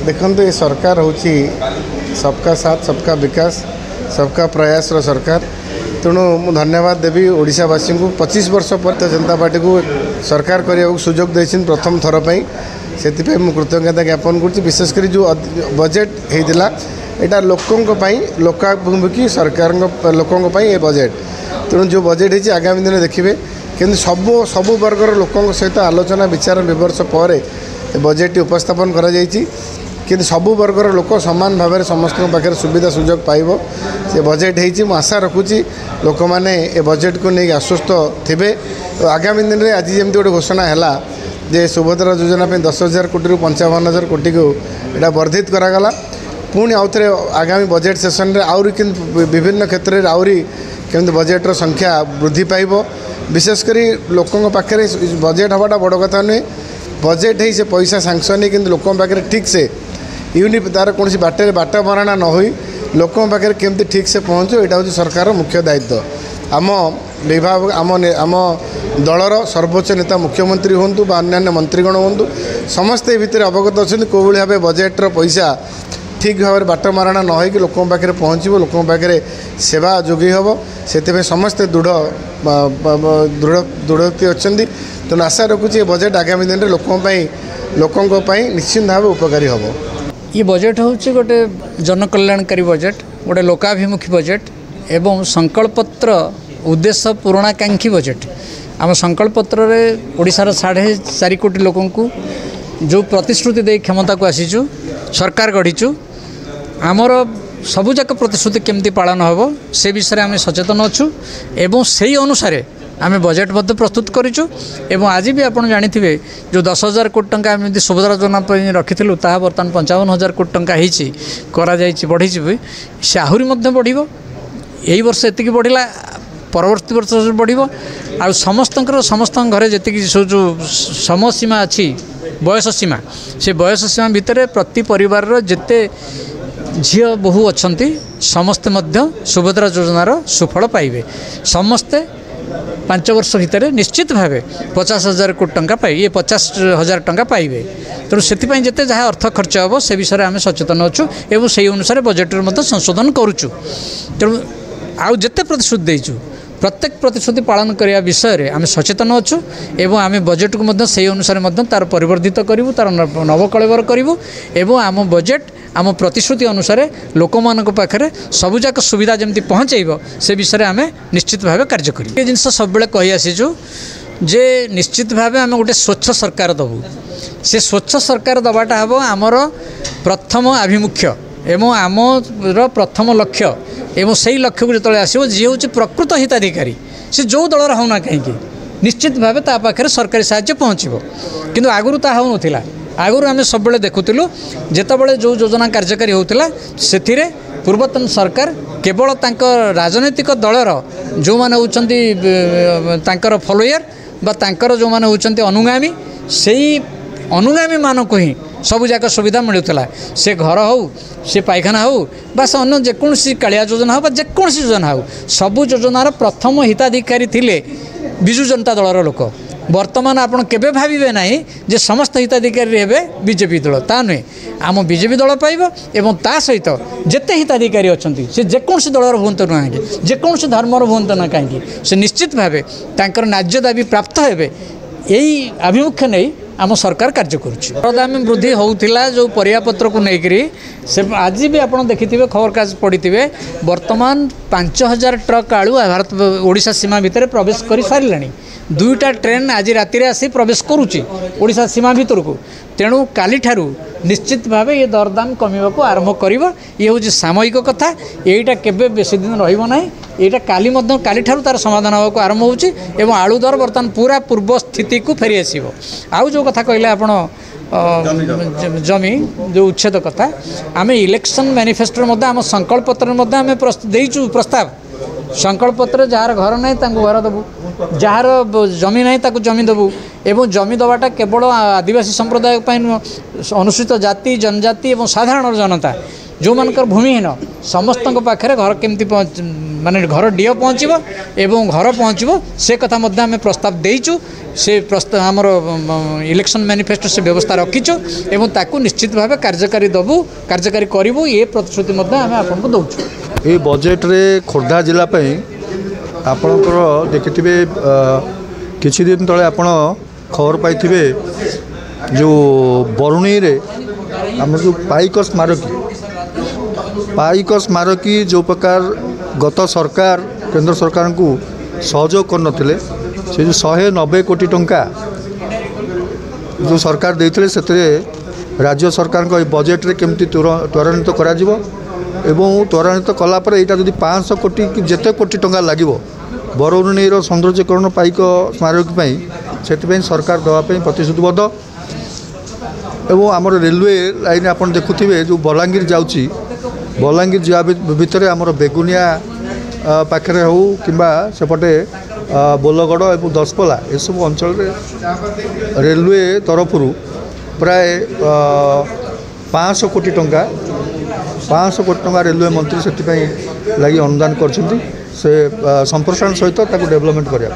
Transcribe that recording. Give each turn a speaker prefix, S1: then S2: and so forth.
S1: देखो ये सरकार हूँ सबका साथ सबका विकास सबका प्रयास सरकार तेणु मु धन्यवाद देवी ओडिशावासी को 25 वर्ष पर भारतीय जनता पार्टी को सरकार करने को सुजोग देती प्रथम थर पर से कृतज्ञता ज्ञापन कर विशेषकर जो बजेट होता यहाँ लोकाभिमुखी सरकार लोकों ये बजेट तेणु जो बजेट है आगामी दिन देखिए कि सबू वर्गर लोकों सहित आलोचना विचार विमर्श पर बजेट उपस्थापन करा कि सबू वर्गर लोक सामान भाव में समस्त पाखे सुविधा सुजोग पाइब से बजेट हो आशा रखुची लोक मैंने ए बजेट को नहीं आश्वस्त थे तो आगामी दिन में आज जमी गोटे घोषणा है जे सुभद्रा योजना 10,000 कोटी रु 55,000 कोटी को यहाँ वर्धित करागला पुणी आउ थे आगामी बजेट सेसन में आहरी विभिन्न क्षेत्र में आहरी केमती बजेट्र संख्या वृद्धि पाइब विशेषकर लोकों पाखे बजेट हवाटा बड़ कथा नुहे बजेट ही से पैसा सांक्शन कि लोकों पाखे ठीक से तार कौन बाटे बाट मराणा न हो लोकों पाखे केमती ठीक से पहुँचो यहाँ हूँ सरकार मुख्य दायित्व आम विभाग आम दलर सर्वोच्च नेता मुख्यमंत्री हूँ बा अन्य मंत्रीगण हूँ समस्ते भितर अवगत अच्छा कौ भाव बजेट्र पैसा ठीक भाव में बाट मारणा न हो लोकों पाखे पहुँचो लोकों पाखे सेवा जोगी हम से समस्ते दृढ़ोक्ति अच्छा तेणु आशा रखुची बजेट आगामी दिन में लोकों निश्चित भाव उपकारी हम
S2: ये बजेट हूँ गोटे जनकल्याणकारी बजेट गोटे लोकाभिमुखी बजेट एवं संकल्पपत्र उद्देश्य पुराणाकांक्षी बजेट आम संकल्पपत्र ओडिशार 4.5 कोटी लोकों को जो प्रतिश्रुति दे क्षमता को आसीचु सरकार गढ़ीचु आमर सबुजाक प्रतिश्रुति केमती पालन हम से विषय आम सचेतन अच्छु एवं से अनुसार आम बजेट मध्य प्रस्तुत करूँ एवं आज भी आपड़ जानी जो 10,000 कोटी टंका आम सुभद्रा योजना रखी ता बर्तमान 55,000 कोटी टंका होती बढ़ी से आहरी बढ़ यही वर्ष एति बढ़ला परवर्ती वर्ष बढ़ आ समस्त घरे जी जो समय सीमा अच्छी बयस सीमा से बयस सीमा भितर प्रति परिवार जिते झी बहु अच्छा समस्ते सुभद्रा योजनार सुफल पाइबे समस्ते 5 वर्ष भितर निश्चित भाव 50,000 कोटी टंका पाइ ये 50,000 टंका पाइबे तेणु से जिते जहाँ अर्थ खर्च हम से विषय आम सचेतन अच्छु एवं से अनुसार बजेट संशोधन करुचु तेणु आउ जिते प्रतिश्रुति देचु प्रत्येक प्रतिश्रुति पालन करने विषय आम सचेतन अच्छु एवं आम बजेट को से अनुसार तार परिवर्धित करूँ तार नवकलेवर करूँ एवं आम बजेट आम प्रतिश्रुति अनुसार लोक मान पाखे सबुजाक सुविधा जमी पहुँचब से विषय आम निश्चित भाव कार्य करूँ ये जिन सब कही आसीचु जे निश्चित भाव आम गोटे स्वच्छ सरकार दबू से स्वच्छ सरकार दबाटा हम आमर प्रथम आभिमुख्य एवं आमर प्रथम लक्ष्य एवं से लक्ष्य को जो आसो जी हूँ प्रकृत हिताधिकारी से जो दलर होना कहीं निश्चित भाव ता पाखे सरकारी साहाय्य पहुँचब किंतु आगुरी ता हो ना आगुरी आम सब देखुलु जितेबाला जो योजना कार्यकारी होता से पूर्वतन सरकार केवल राजनैतिक दलर जो मैंने होकर फलोयर बा जो मैंने होती अनुगामी से अनुगामी मान को ही सबुजाक सुविधा मिलूला से घर हो से पायखाना हो बास अन्य जेकोसी कालिया योजना हो जेकोसी योजना हो सबू योजनार प्रथम हिताधिकारी थिले विजु जनता दलर लोक वर्तमान आपड़ केबे भावे ना जे समस्त हिताधिकारी हे बीजेपी दल ता नुहे आम बीजेपी दल पाइब एवं ता सहित जेते हिताधिकारी अच्छा से जेकोसी दलर हूँ ना कहीं जेकोसी धर्मर हूँ ना कहीं से निश्चित भावे तांकर न्याय्य दाबी प्राप्त हे यही आभिमुख्य नहीं आम सरकार कार्य करदाम वृद्धि होता जो परियापत्र को लेकर से आज भी आप देखि खबर काज पड़ी वर्तमान 5,000 ट्रक आलू भारत ओडिशा सीमा भितर प्रवेश कर सारे 2टा ट्रेन आज राति आसी प्रवेश करुच्ची ओडिशा सीमा भितर को तेणु काली ठारू निश्चित भाव ये दरदाम कमिबा को आरंभ करिवो ये हूँ सामयिक कथा यहीटा केबे बेसी दिन रहिबो नाही एटा काली ठारू तार समाधान होगा आरंभ होउची एवं आलू दर बर्तमान पूरा पूर्व स्थिति को फेरी आसीबो आउ जो कथा कहले आपण जमी जो उच्छेद कथा आम इलेक्शन मैनिफेस्टो आम संकल्प पत्र आम देचु प्रस्ताव संकल्प पत्र जार घर ना घर देवु जार जमी ना जमी देवु एवं जमी दवाटा केवल आदिवासी संप्रदाय अनुसूचित जाति जनजाति एवं साधारण जनता जो मानकर भूमिहीन समस्त पाखे घर केमती माने घर डीओ पहुँचो एवं घर पहुँचो से कथा मध्य आम प्रस्ताव देचु से प्रस्ताव आमर इलेक्शन मैनिफेस्टो से व्यवस्था रखीचु एवं ताकू निश्चित भाव कार्यकारी दबू कार्यकारी करूँ ये प्रतिश्रुति आम आपको दौचु।
S3: ये बजेट रे खोर्धा जिला आपणकर देखिथिबे किछि दिन तले आपण खबर पाइथिबे जो बरुणी रे आम जो पाइक स्मारकी जो प्रकार गत सरकार केंद्र सरकार को सहयोग कर से जो 190 कोटी टंका जो सरकार देते से राज्य सरकार को बजेट रे केमती त्वरान्वित करा जिवो एवं त्वरान्वित कलापर यहाँ जब 500 कोटी कि जिते कोटी टंका लगे बरुणीर सौंदर्यकरण पाइक स्मारकी से सरकार देवाई प्रतिश्रुतिबद्ध एवं आमर रेलवे लाइन आप देखुवे जो बलांगीर जाऊँगी बलांगीर जा भितर आमर बेगुनिया पाखे हो कि सेपटे बोलगड़ और दसपला यसबू अंचल रेलवे तरफ प्राय 500 कोटी टंका रेलवे मंत्री से लगी अनुदान कर संप्रसारण सहित डेवलपमेंट करने।